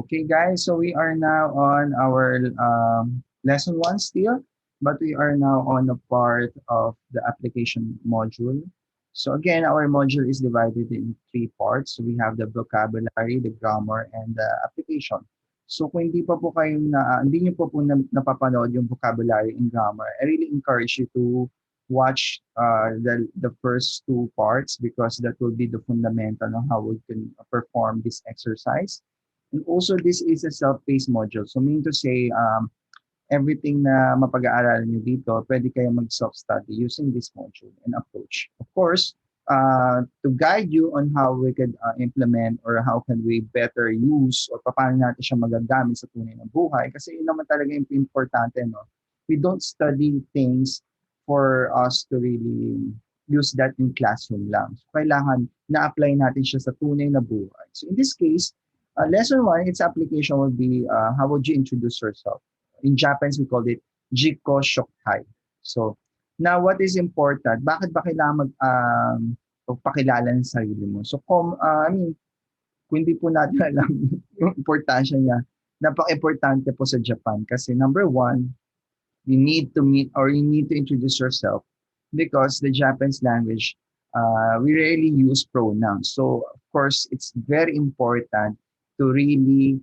Okay, guys, so we are now on our lesson one still, but we are now on a part of the application module. So again, our module is divided in three parts. So we have the vocabulary, the grammar, and the application. So kung hindi pa po kayong hindi niyo po napapanood yung vocabulary and grammar, I really encourage you to watch the first two parts because that will be the fundamental of how we can perform this exercise. And also, this is a self-paced module. So, meaning to say, everything na mapag-aaralan nyo dito, pwede kayo mag-self-study using this module and approach. Of course, to guide you on how we could implement or how can we better use or paano natin siya magagamit sa tunay na buhay. Kasi yun naman talaga yung importante, no? We don't study things for us to really use that in classroom lang. So, kailangan na-apply natin siya sa tunay na buhay. So, in this case, lesson one, its application would be how would you introduce yourself? In Japanese, we call it Jiko Shokai. So, now what is important? Bakit ba kailangan magpakilala ng sarili mo? So, I mean, kung hindi po natin alam yung importansya niya, napaka-importante po sa Japan kasi number one, you need to meet or you need to introduce yourself because the Japanese language, we rarely use pronouns. So, of course, it's very important to really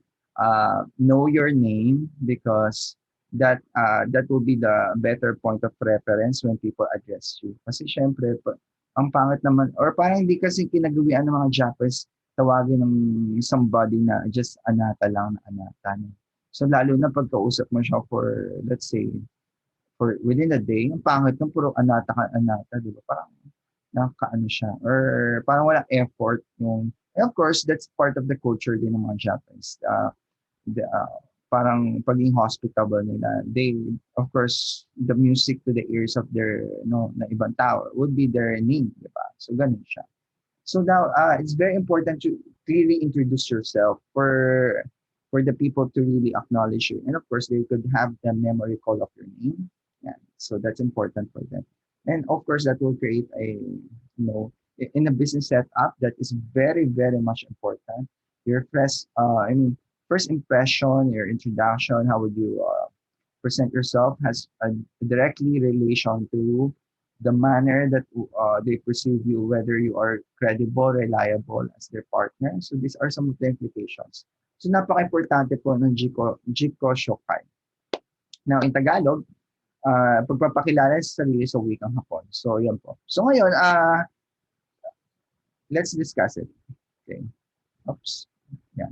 know your name because that will be the better point of reference when people address you. Kasi syempre, ang pangit naman, or parang hindi kasi kinagawian ng mga Japanese tawagin ng somebody na just anata lang na anata. So lalo na pagkausap mo siya for, let's say, for within a day, ang pangit ng puro anata ka anata, di ba? Parang nakakaano siya. Or parang walang effort yung, and of course, that's part of the culture din ng mga Japanese. Parang paging hospitable nila, they, of course, the music to the ears of their, na ibang tao would be their name, di ba? So, ganun siya. So now, it's very important to clearly introduce yourself for the people to really acknowledge you. And of course, they could have the memory call of your name. Yeah. So that's important for them. And of course, that will create in a business setup, that is very, very much important. Your first impression, your introduction, how would you present yourself has a directly relation to the manner that they perceive you, whether you are credible, reliable as their partner. So these are some of the implications. So napaka-importante po ng Jiko Shokai. Now, in Tagalog, pagpapakilala sa sarili sa wikang Hapon. So, yan po. So, ngayon, let's discuss it. Okay. Oops. Yeah.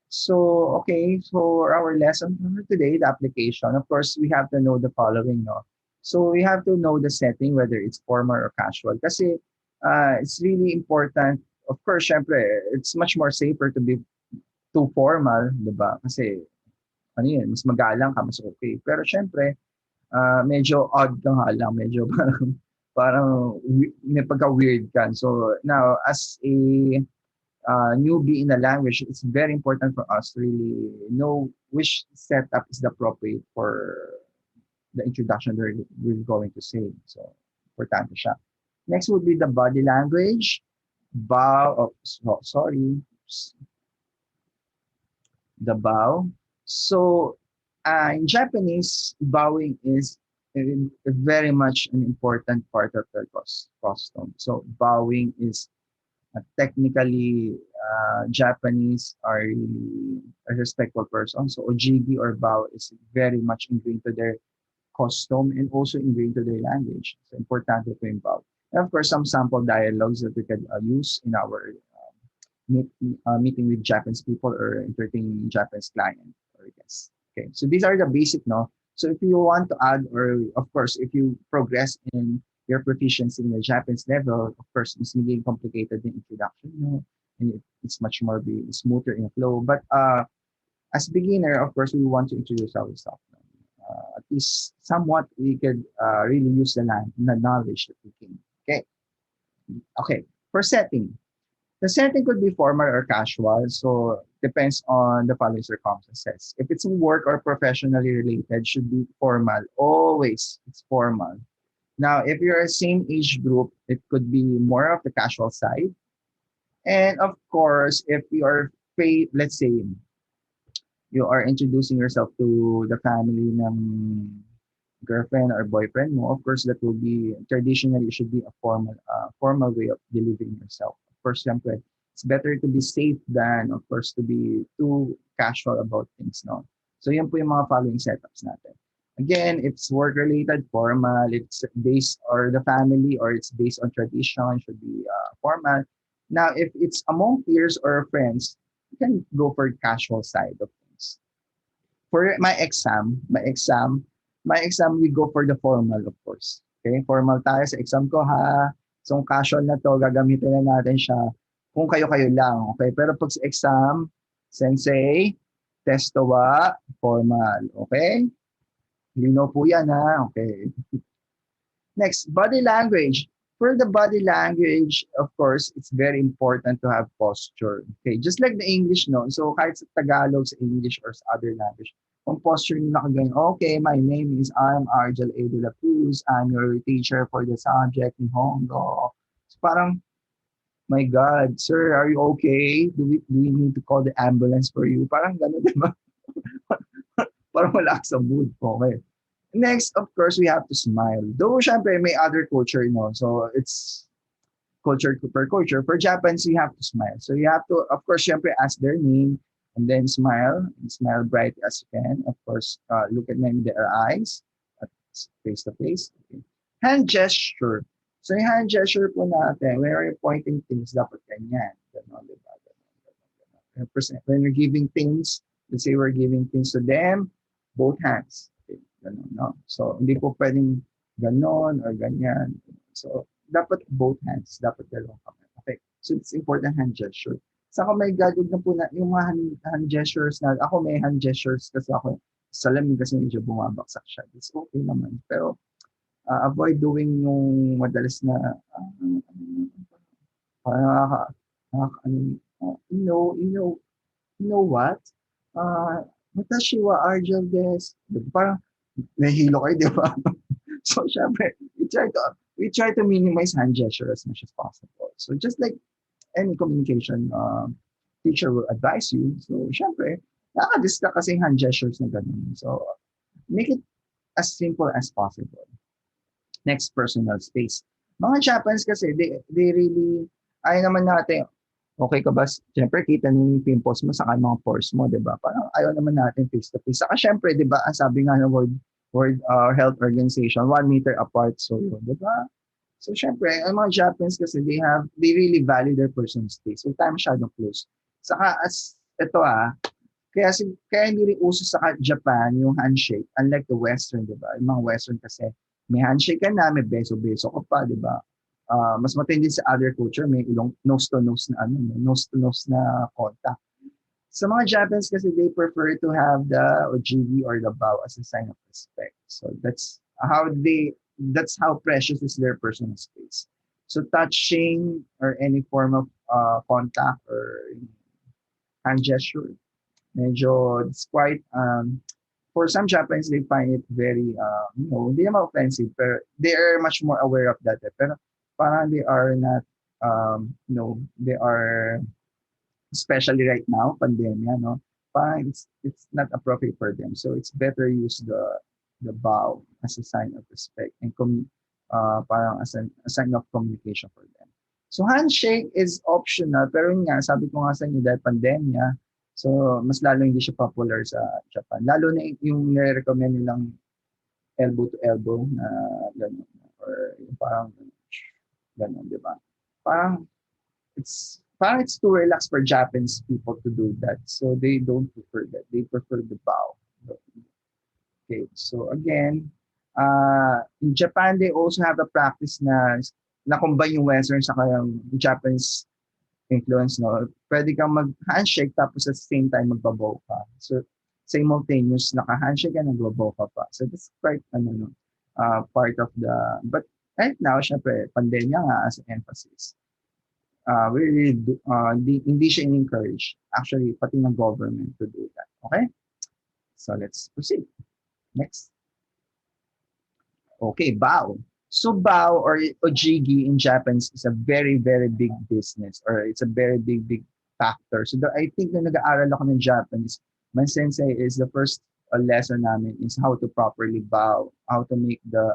So, okay. So, our lesson for today, the application. Of course, we have to know the following, no? So, we have to know the setting, whether it's formal or casual. Kasi, it's really important. Of course, syempre, it's much more safer to be too formal, di ba? Kasi, ano yun, mas magalang ka, mas okay. Pero syempre, medyo odd ka nga lang, medyo parang may pagka-weird ka. So now, as a newbie in a language, it's very important for us to really know which setup is the appropriate for the introduction that we're going to say. So, importante siya. Next would be the body language. Bow, sorry. The bow. So, in Japanese, bowing is very much an important part of their costume. So, bowing is technically Japanese are really a respectful person. So, OJIGI or bow is very much ingrained to their costume and also ingrained to their language. So, importante po yung bow. And of course, some sample dialogues that we could use in our meeting with Japanese people or entertaining Japanese client or guests. Okay, so these are the basic, no? So if you want to add, or of course, if you progress in your proficiency in the Japanese level, of course, it's really complicated in introduction, and it's much more be smoother in flow. But as beginner, of course, we want to introduce ourselves. At least somewhat we could really use the knowledge that we can. Okay, okay. For setting, the setting could be formal or casual, so depends on the following circumstances. If it's work or professionally related, should be formal. Always, it's formal. Now, if you're a same age group, it could be more of the casual side. And of course, if you are let's say, you are introducing yourself to the family ng girlfriend or boyfriend mo, of course, that will be traditionally should be a formal way of delivering yourself. Of course, syempre, it's better to be safe than, of course, to be too casual about things, no? So, yun po yung mga following setups natin. Again, if it's work-related, formal. It's based or the family or it's based on tradition, should be formal. Now, if it's among peers or friends, you can go for casual side of things. For my exam, we go for the formal, of course. Okay? Formal tayo sa exam ko, ha? So, casual na to, gagamitin na natin siya kung kayo-kayo lang. Okay? Pero pag sa exam, sensei, testo wa, formal. Okay? Lino po yan, ha? Okay. Next, body language. For the body language, of course, it's very important to have posture. Okay, just like the English, no? So kahit sa Tagalog, sa English, or sa other language, kung posture nyo nakaganyan, okay, my name is I'm Argel A. De La Cruz. I'm your teacher for the subject Nihongo. So parang, my God, sir, are you okay? Do we need to call the ambulance for you? Parang gano'n, di ba? Parang wala ka sa mood. Okay. Next, of course, we have to smile. Though, syempre, may other culture, so it's culture per culture. For Japanese, you have to smile. So you have to, of course, syempre, ask their name and then smile. And smile bright as you can. Of course, look at them in their eyes, face to face. Okay. Hand gesture. So yung hand gesture po natin, when you're pointing things, dapat ganyan. Ganon, diba? Ganon. When you're giving things, let's say we're giving things to them, both hands. Ganon, no? So, hindi po pwedeng ganon or ganyan. So, dapat both hands. Dapat dalawang kamay. Okay. So, it's important hand gesture. Saka may gagawin na po na yung mga hand gestures na, ako may hand gestures kasi ako salamin kasi medyo bumabaksak siya. It's okay naman. Pero, avoid doing yung madalas na, you know what? Watashi wa Argel des. Parang, nahihilo kayo, di ba? So, syempre, we try to minimize hand gesture as much as possible. So, just like any communication teacher will advise you. So, syempre, nakaka-distract kasi hand gestures na ganun. So, make it as simple as possible. Next, personal space. Mga Japanese kasi, they really, ayaw naman natin, okay ka ba? Siyempre, kita niyo yung pimples mo sa mga pores mo, di ba? Parang ayaw naman natin face-to-face. Saka syempre, di ba, ang sabi nga ng World Health Organization, 1 meter apart. So, di ba? So, syempre, ang mga Japanese kasi, they really value their personal space. So, tayo masyadong close. Saka, kaya hindi rin uso sa Japan yung handshake, unlike the Western, di ba? Yung mga Western kasi, may handshake ka na, may beso-beso ka pa, di ba? Mas matindi sa other culture, may nose-to-nose na contact. Sa mga Japanese kasi, they prefer to have the OJIGI or the bow as a sign of respect. So that's how precious is their personal space. So touching or any form of contact or hand gesture, medyo it's quite for some Japanese, they find it very, hindi naman offensive, pero they are much more aware of that. Pero parang they are not, they are, especially right now, pandemya, no? Parang it's not appropriate for them. So it's better use the bow as a sign of respect and parang as a sign of communication for them. So handshake is optional, pero yun nga, sabi ko nga sa inyo, dahil pandemya, so, mas lalo hindi siya popular sa Japan. Lalo na yung nire-recommend nilang elbow to elbow na gano'n. Or yung parang gano'n, di ba? Parang it's too relaxed for Japanese people to do that. So, they don't prefer that. They prefer the bow. Okay, so again, in Japan, they also have a practice na combine yung Western sa yung Japanese influence, no? Pwede kang mag-handshake tapos at the same time magbabow ka. So, simultaneous, naka-handshake ka, nagbabow ka pa. So, that's quite, part of but right now, syempre, pandemya nga as an emphasis. We really hindi siya in-encourage. Actually, pati ng government to do that. Okay? So, let's proceed. Next. Okay, bow. So bow or ojigi in Japanese is a very, very big business, or it's a very big factor. So I think na nag-aaral ako ng Japanese, my sensei is the first lesson namin is how to properly bow, how to make the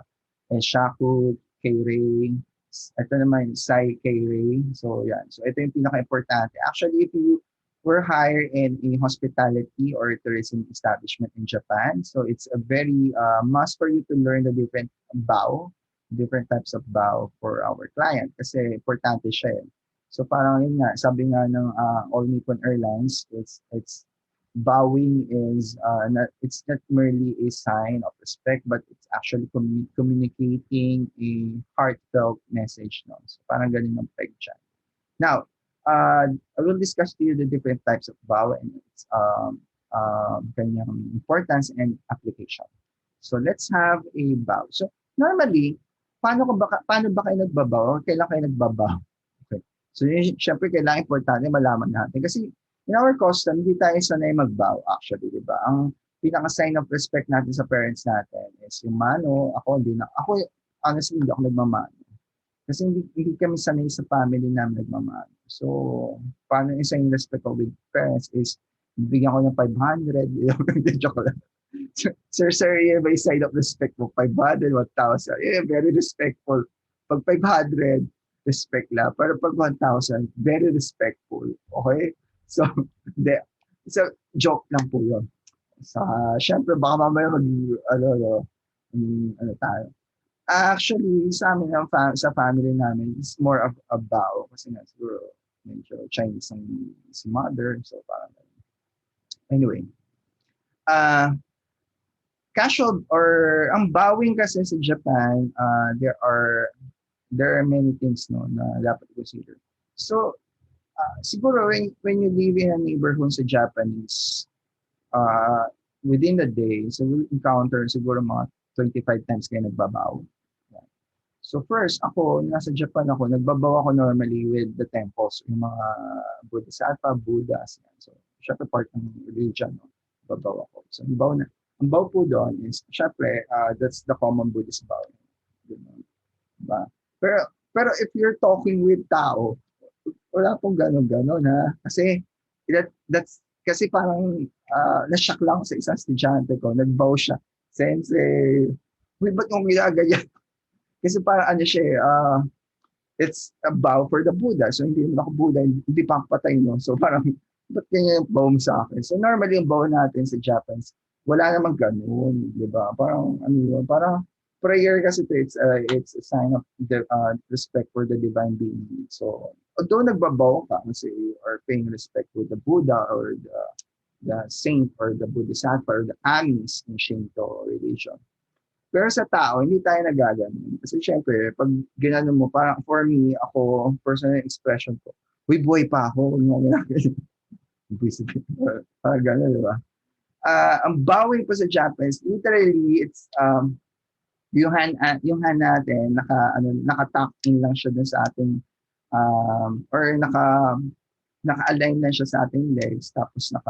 shaku, kei-rei, ito naman, sai kei-rei. So yan. So ito yung pinaka-importante. Actually, if you were hired in a hospitality or tourism establishment in Japan, so it's a very must for you to learn the different types of bow for our client kasi importante siya eh. So parang yun nga, sabi nga ng All Nippon Airlines, it's bowing is it's not merely a sign of respect, but it's actually communicating a heartfelt message. No? So parang ganun ang peg siya. Now, I will discuss to you the different types of bow and its kanyang importance and application. So let's have a bow. So normally, paano ba kayo nagbabaw or kailan kayo nagbabaw? Okay. So syempre kailangan importante malaman natin kasi in our custom, hindi tayo sanay magbow actually, di ba? Ang pinaka-sign of respect natin sa parents natin is yung mano. Ako honestly hindi ako nagmamano. Kasi hindi kami sanay sa family namin nagmamano. So, paano yung sign respect ko with parents is bigyan ko ng 500, joke lang. Sir, by side of respect mo, 500, 1,000. Very respectful. Pag 500, respect lang. Pero pag 1,000, very respectful. Okay? So, joke lang po yun. Syempre, baka mamaya ano tayo. Actually, sa amin, sa family namin, it's more of a bow. Kasi nga, siguro, medyo Chinese ang si mother. So, parang, anyway. Casual or ang bowing kasi sa Japan, there are many things no na dapat consider. So siguro when you live in a neighborhood sa Japanese, within the day, so we'll encounter siguro mga 25 times kayo nagbabaw. So first, nasa Japan ako, nagbabaw ako normally with the temples, yung mga Bodhisattva, Buddhas. So syempre part ng religion, no? Babaw ako. So ang bow po doon is, syempre, that's the common Buddhist bow. Diba? Pero if you're talking with tao, wala pong ganon-ganon ha. Kasi, kasi parang na-shock lang sa isang estudyante ko, nag-bow siya. Sensei, ba't yung ginagayan? Kasi parang siya, it's a bow for the Buddha. So hindi naman ako Buddha, hindi pa patay no. So parang, ba't ganyan yung bow sa akin? So normally yung bow natin sa Japanese, wala namang ganun, di ba? Parang parang prayer kasi it's a sign of respect for the divine being. So although nagbabaw ka kasi you are paying respect to the Buddha or the saint or the Bodhisattva or the Amis in Shinto religion. Pero sa tao, hindi tayo nagaganon. Kasi syempre, pag ginano mo, parang for me, ako, personal expression ko, buhay pa ako. Parang gano'n, di ba? Ang bowing po sa Japanese, literally, it's yung hand natin, naka-tuck in lang siya dun sa ating, or naka-align lang siya sa ating legs, tapos lang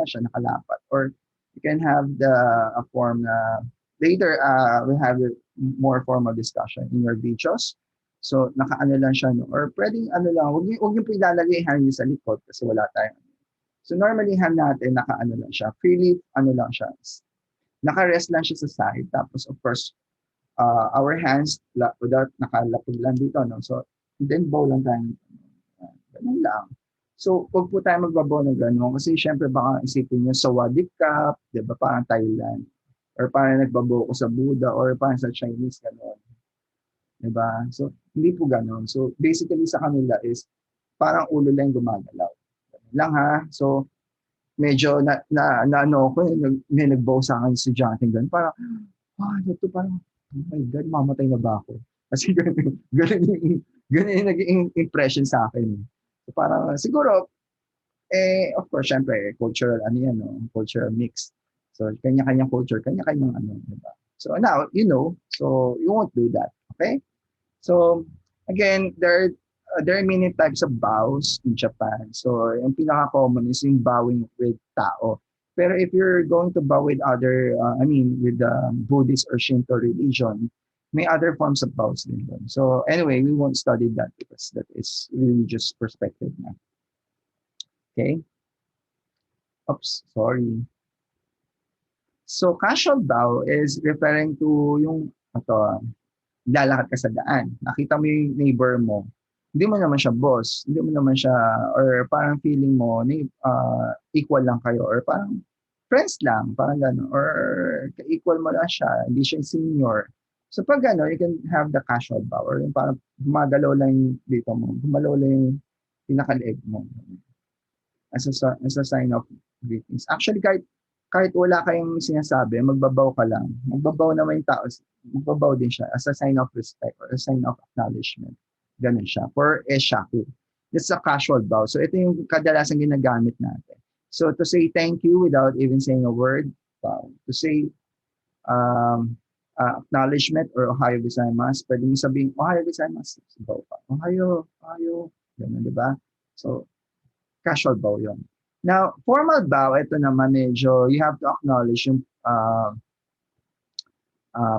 siya, nakalapat. Or you can have a form na, later, we have a more formal discussion in your videos. So, lang siya, no? Or pwedeng lang, huwag yung ilalagay hand niyo sa likod kasi wala tayong. So, normally hand natin, lang siya. Freely, lang siya. Naka-rest lang siya sa side. Tapos, of course, our hands, without nakalapag lang dito, no? So, then bow lang tayo. Ganun lang. So, huwag po tayo magbabaw ng gano'n. Kasi, syempre, baka isipin nyo, sa Wadip Cup, di ba, parang Thailand. Or parang nagbabaw ko sa Buddha, or parang sa Chinese, gano'n. Di ba? So, hindi po gano'n. So, basically, sa kanila is, parang ulo lang gumagalaw. Lang ha. So, medyo ano ko, may nagbaw sa akin si Jonathan ganun. Parang, ito parang, oh my God, mamatay na ba ako? Kasi ganun yung naging impression sa akin. So, parang, siguro, of course, syempre, cultural, cultural mix. So, kanya-kanyang culture, kanya-kanyang diba? So, now, so, you won't do that. Okay? So, again, there are many types of bows in Japan. So, yung pinaka-common is yung bowing with tao. Pero if you're going to bow with other, with Buddhist or Shinto religion, may other forms of bows din. So, anyway, we won't study that because that is religious perspective na. Okay? Oops, sorry. So, casual bow is referring to yung, lalakad ka sa daan. Nakita mo yung neighbor mo. Hindi mo naman siya boss. Hindi mo naman siya, or parang feeling mo, equal lang kayo. Or parang friends lang. Parang gano'n. Or equal mo lang siya. Hindi siya senior. So pag gano'n, you can have the casual bow. Or yung parang gumagalaw lang yung dito mo. Gumalaw lang yung pinakaleeg mo. As a sign of greetings. Actually, kahit wala kayong sinasabi, magbabaw ka lang. Magbabaw naman yung tao, magbabaw din siya as a sign of respect or a sign of acknowledgement. Ganun siya. For eshaku. It's a casual bow. So ito yung kadalasan ginagamit natin. So to say thank you without even saying a word, bow. To say acknowledgement or ohayo gozaimasu, pwede mo sabihin, ohayo gozaimasu. Bow pa. Ohayo. Ganun, di ba? So, casual bow yun. Now, formal bow, ito naman medyo, you have to acknowledge yung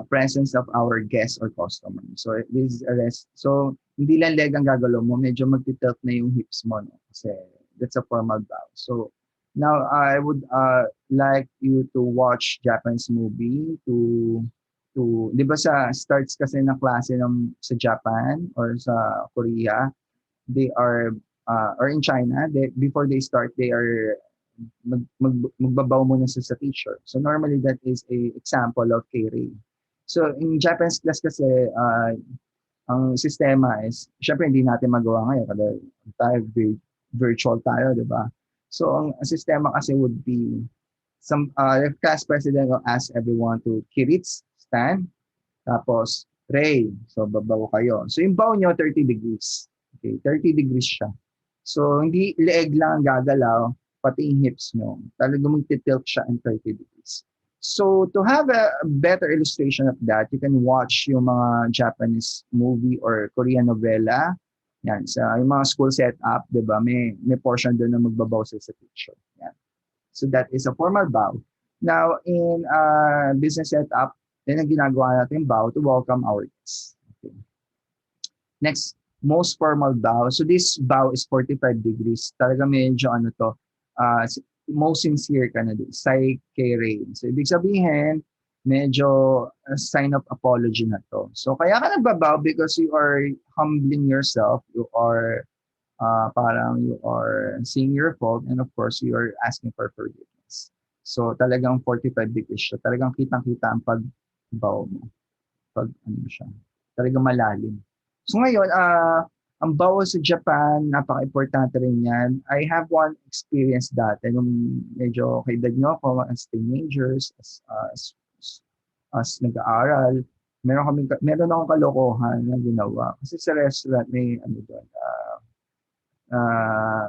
presence of our guests or customer. So, this is a rest. So, hindi lang leg ang gagalaw mo, medyo magtitilt na yung hips mo. No? Kasi that's a formal bow. So, now, I would like you to watch Japanese movie di ba sa starts kasi ng klase sa Japan or sa Korea, they are or in China, before they start, they are magbabaw muna sa teacher. So normally that is a example of K-ray. So in Japanese class kasi, ang sistema is, syempre hindi natin magawa ngayon kasi tayo virtual tayo, di ba? So ang sistema kasi would be, the class president will ask everyone to kirits, stand, tapos pray. So babaw kayo. So yung bow nyo, 30 degrees. Okay, 30 degrees siya. So, hindi leeg lang ang gagalaw, pati yung hips nyo. Talagang magtitilt siya in 30 degrees. So, to have a better illustration of that, you can watch yung mga Japanese movie or Korean novela. Yan, sa yung mga school setup, di ba? May portion doon na magbabaw sa teacher. Yan. So, that is a formal bow. Now, in business setup, yan ang ginagawa natin bow to welcome our guests. Okay. Next, most formal bow. So this bow is 45 degrees. Talaga medyo most sincere ka na din. Sai-kei-rei. So ibig sabihin, medyo a sign of apology na to. So kaya ka nagbabow because you are humbling yourself. You are you are seeing your fault, and of course, you are asking for forgiveness. So talagang 45 degrees siya. Talagang kitang-kita ang pag-bow mo. Pag siya. Talagang malalim. So ngayon, ang bow sa Japan, napaka-importante rin yan. I have one experience dati nung medyo kaedad nyo ako as teenagers, as nag-aaral. Meron akong kalokohan na ginawa. Kasi sa restaurant may doon,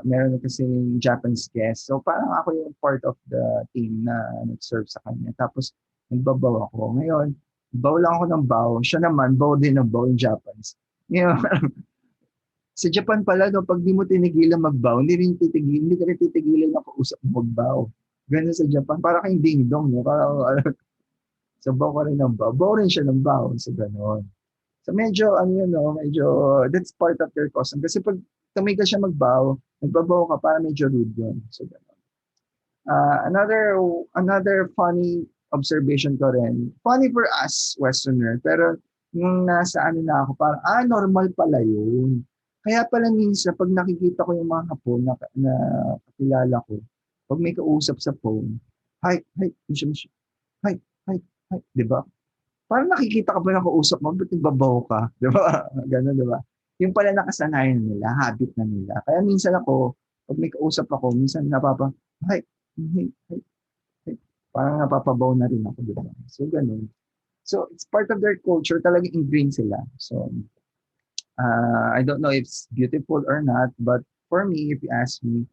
meron kasi Japanese guest. So parang ako yung part of the team na nag-serve sa kanya. Tapos nagbabaw ako. Ngayon, bow lang ako ng bow. Siya naman, bow din ng bow in Japanese. Sa Japan pala, no, pag di mo tinigilan mag-bow, hindi ka rin titigilan na kausap mo mag-bow. Ganun sa Japan. Para kayong ding-dong. No? So, bow ka rin ng bow. Bow rin siya ng bow. So, gano'n. So, medyo, that's part of their custom. Kasi pag tumigil siya mag-bow, nagbabaw ka, para medyo rude yun. So, gano'n. Another funny observation ko rin. Funny for us, Westerner, pero yung nasa na ako, parang, normal pala yun. Kaya pala minsan, pag nakikita ko yung mga hapon na kakilala ko, pag may kausap sa phone, hi, hi, di ba? Parang nakikita ka ba na kausap mo, ba't nagbabaw ka? Di ba? Ganun, di ba? Yung pala nakasanayan nila, habit na nila. Kaya minsan ako, pag may kausap ako, minsan hi, hi. Parang napapabaw na rin ako, di ba? So, ganun. So, it's part of their culture. Talagang ingrained sila. So, I don't know if it's beautiful or not, but for me, if you ask me,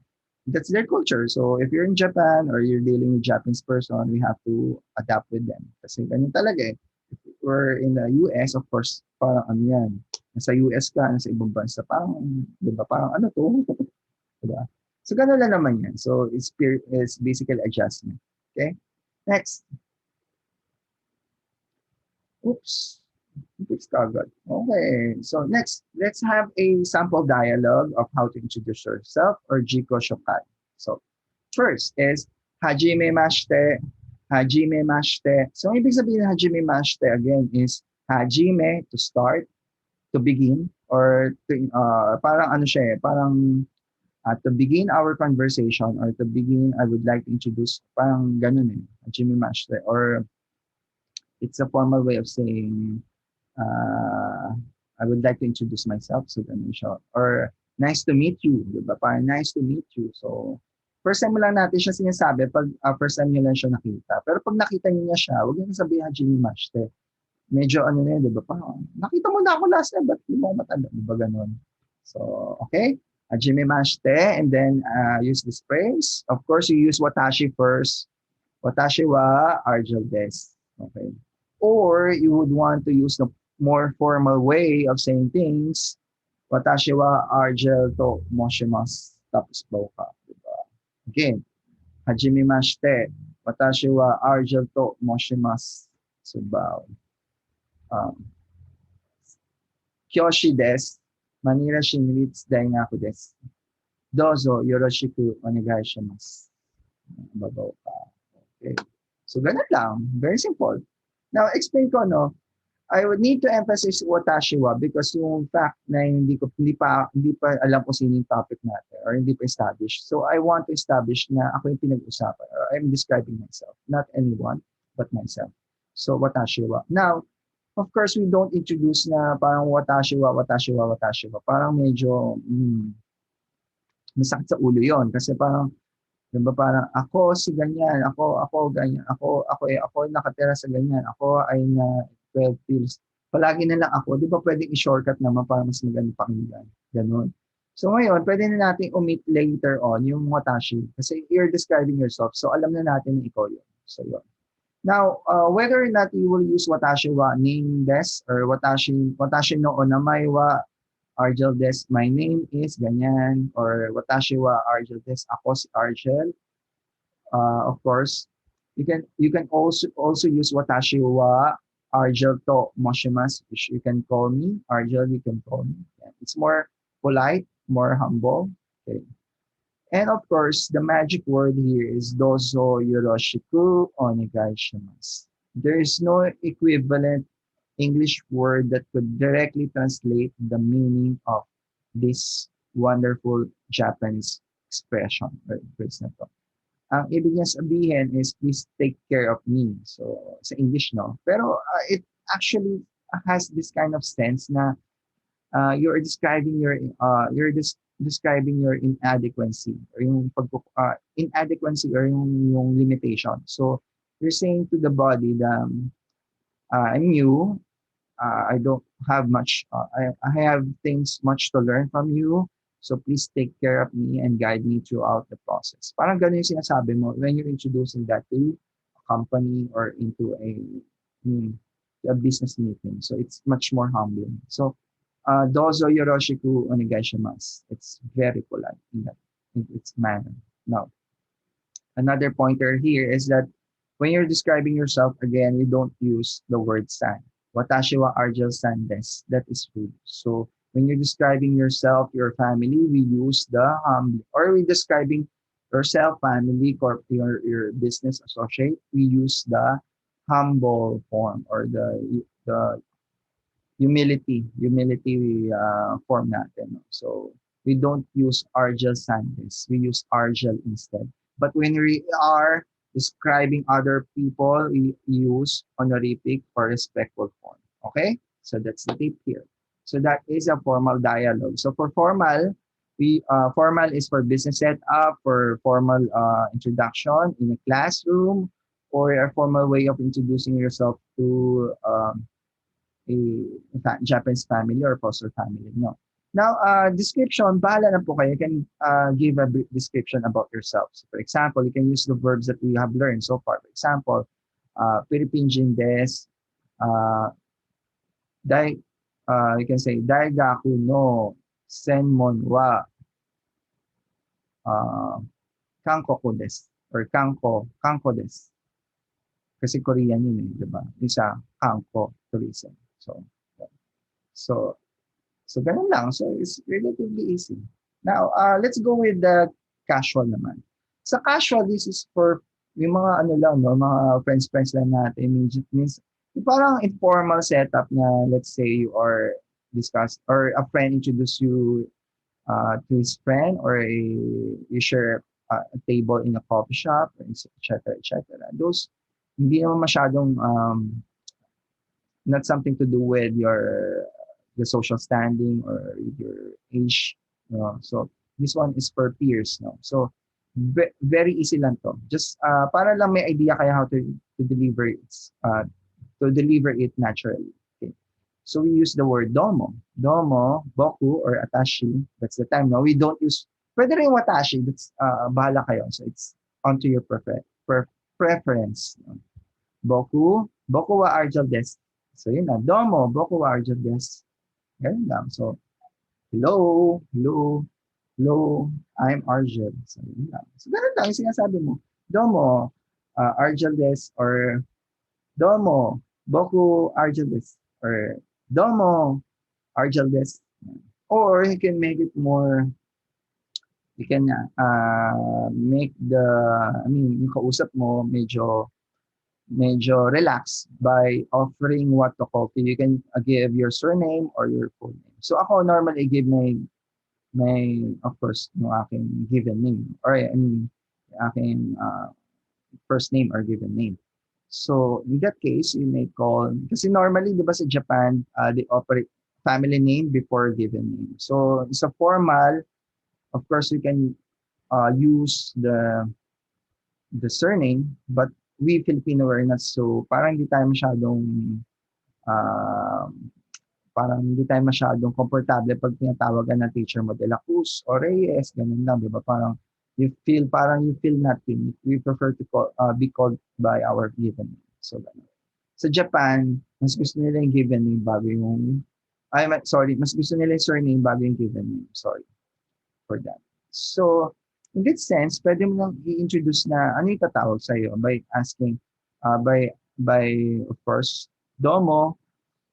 that's their culture. So, if you're in Japan or you're dealing with Japanese person, we have to adapt with them. Kasi ganun talaga eh. If we're in the US, of course, parang ano yan. Nasa US ka, nasa ibang bansa, parang, di ba, parang ano to? Diba? So, ganun lang naman yan. So, it's basically adjustment. Okay? Next. Oops. It's covered. Okay. So next, let's have a sample dialogue of how to introduce yourself or Jiko Shokai. So, first is hajime mashite, hajime mashite. So, ang ibig sabihin ng hajime mashite again is hajime to start, to begin, or to, parang ano siya eh, parang to begin our conversation or to begin, I would like to introduce, parang ganun eh, hajime mashite. Or it's a formal way of saying, uh, I would like to introduce myself. So, ganun siya. Or, nice to meet you. Diba? Parang nice to meet you. So, first time mo lang natin siya sinasabi pag first time niyo lang siya nakita. Pero pag nakita niyo na siya, huwag niyo na sabihin hajime mashite. Medyo ano na yun, di ba? Parang, nakita mo na ako last time, ba't di mo ako matanda? Di ba ganun? So, okay. Hajime mashite. And then, use this phrase. Of course, you use watashi first. Watashi wa arjel desu. Okay. Or you would want to use the more formal way of saying things. Watashi wa arjel to moshimasu. Tapos bow ka. Diba? Again, hajime mashite. Watashi wa arjel to moshimasu. So bow. Kyoshi desu. Manira shinritsu dainaku desu. Dozo yoroshiku onegai shimasu. Babaw ka. Okay. So, ganun lang. Very simple. Now, explain ko, no? I would need to emphasize watashi wa because yung fact na hindi pa alam kung sino yung topic natin or hindi pa established. So, I want to establish na ako yung pinag-usapan or I'm describing myself. Not anyone, but myself. So, watashi wa. Now, of course, we don't introduce na parang watashi wa, watashi wa, watashi wa. Parang medyo masakit sa ulo yon kasi parang diba parang ako si ganyan, ako ganyan, ako nakatira sa ganyan, ako ay na 12 years. Palagi na lang ako, di ba pwedeng i-shortcut naman para mas maganda pakinggan. Ganun. So ngayon, pwede na natin omit later on yung watashi kasi you're describing yourself. So alam na natin na ikaw yun. So yun. Now, whether or not you will use watashi wa name des or watashi no onamai wa Argel des, my name is ganyan, or watashi wa Argel des, ako si Argel. Of course, you can also use watashi wa Argel to moshimasu. You can call me Argel. You can call me. Yeah. It's more polite, more humble. Okay. And of course, the magic word here is dozo yoroshiku onegai shimasu. There is no equivalent English word that could directly translate the meaning of this wonderful Japanese expression or phrase na to. Ang ibig niya sabihin is please take care of me. So sa English no. Pero it actually has this kind of sense na you're describing describing your inadequacy or yung inadequacy or yung limitation. So you're saying to the body that I'm new. I don't have much. I have things much to learn from you. So please take care of me and guide me throughout the process. Parang ganun yung sinasabi mo when you're introducing that to a company or into a business meeting. So it's much more humbling. So dozo yoroshiku onegai shimasu. It's very polite in its manner. Now, another pointer here is that when you're describing yourself, again, you don't use the word san. Watashi wa Argel san desu. That is rude. So when you're describing yourself, your family, we use the or we describing yourself, family, your business associate, we use the humble form or the humility form natin. So we don't use Argel san desu. We use Argel instead. But when we are describing other people, we use honorific or respectful form. Okay? So that's the tip here. So that is a formal dialogue. So for formal, formal is for business setup, for formal introduction in a classroom, or a formal way of introducing yourself to a Japanese family or foster family. No. Now, description, bahala na po kayo. You can give a brief description about yourself. So for example, you can use the verbs that we have learned so far. For example, Philippine des, you can say, Daigaku no senmon wa kankoku desu or kanko desu. Kasi Korean yun eh, di ba? Isa, kanko, tourism. So ganun lang. So it's relatively easy. Now, let's go with the casual naman. Sa casual, this is for yung mga ano lang, no, mga friends lang natin. Means yung parang informal setup na let's say you are discuss or a friend introduce you to his friend or you share a table in a coffee shop, etc. etc. Those hindi naman masyadong not something to do with your the social standing or your age. No? So this one is for peers. No? So very easy lang to. Just para lang may idea kaya how to deliver it, to deliver it naturally. Okay. So we use the word domo. Domo, boku, or atashi. That's the time. No, we don't use. Pwede rin watashi. That's bahala kayo. So it's onto your preference. No? Boku, boku wa arjal desu. So yun na. Domo, boku wa arjal desu. Ganun lang. So hello, hello, hello, I'm Arjel. So yun lang. So ganun lang yung sinasabi mo. Domo, Arjel desu, or Domo, boku Arjel desu, or Domo, Arjel desu. Or you can make it more, you can make yung kausap mo medyo relax by offering what to call you. You can give your surname or your full name. So ako normally give my of course yung aking given name or I mean aking first name or given name. So in that case, you may call kasi normally 'di ba sa Japan, they operate family name before given name. So it's a formal, of course you can use the surname, but we Filipino are not so parang hindi tayo masyadong uh, parang hindi tayo masyadong komportable pag tinatawagan ng teacher mo de la Cruz o Reyes, ganun lang, di ba? Parang you feel nothing. We prefer to be called by our given name. So, ganun. Sa Japan, mas gusto nila yung given name bago yung, mas gusto nila yung surname bago yung given name. Sorry for that. So, in that sense, pwede mo lang i-introduce na ano yung tatawag sa'yo by asking, by, of course, Domo,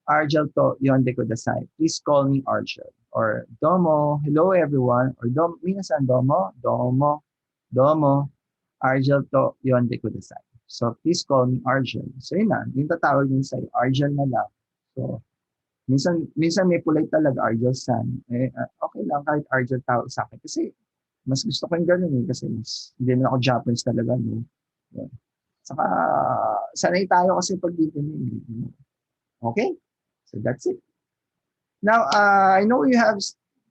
Argel to yonde kudasai. Please call me Argel. Or Domo, hello everyone. Or minasan Domo, Domo, Domo, Argel to yonde kudasai. So please call me Argel. So yun na, yung tatawag din sa'yo, Argel na lang. So minsan may polite talaga, Argel san. Okay lang kahit Argel tawag sa akin. Kasi mas gusto ko yung ganun kasi hindi na ako Japanese talaga. No? Yeah. Saka sanay tayo kasi pag dito. Okay? So that's it. Now, I know you have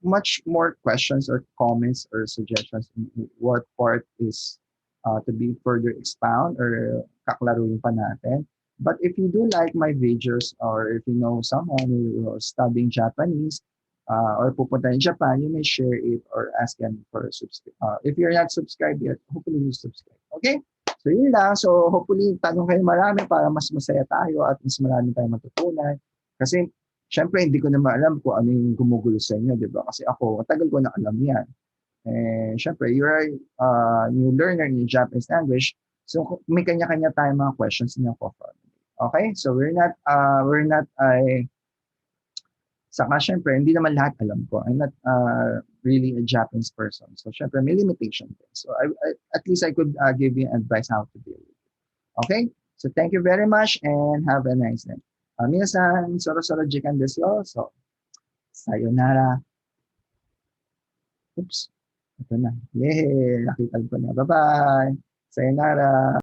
much more questions or comments or suggestions in what part is to be further expound or kaklaruin pa natin. But if you do like my videos or if you know someone who is studying Japanese or pupunta in Japan, you may share it or ask them for a subscribe. If you're not subscribed yet, hopefully you subscribe. Okay? So yun lang. So hopefully tanong kayo marami para mas masaya tayo at mas marami tayong matutunan. Kasi syempre hindi ko na maalam kung ano yung gumugulo sa inyo, di ba? Kasi ako, matagal ko na alam yan. Eh, syempre, you're a new learner in Japanese language, so may kanya-kanya tayong mga questions na po-formulate. Okay? So we're not, saka syempre, hindi naman lahat alam ko. I'm not really a Japanese person. So syempre, may limitation din. So at least I could give you advice how to deal with it. Okay? So thank you very much and have a nice day. 皆さん、そろそろ時間ですよ。そう。さよなら。Oops. Ito na. Yay! Nakita ko na. Bye-bye. Sayonara.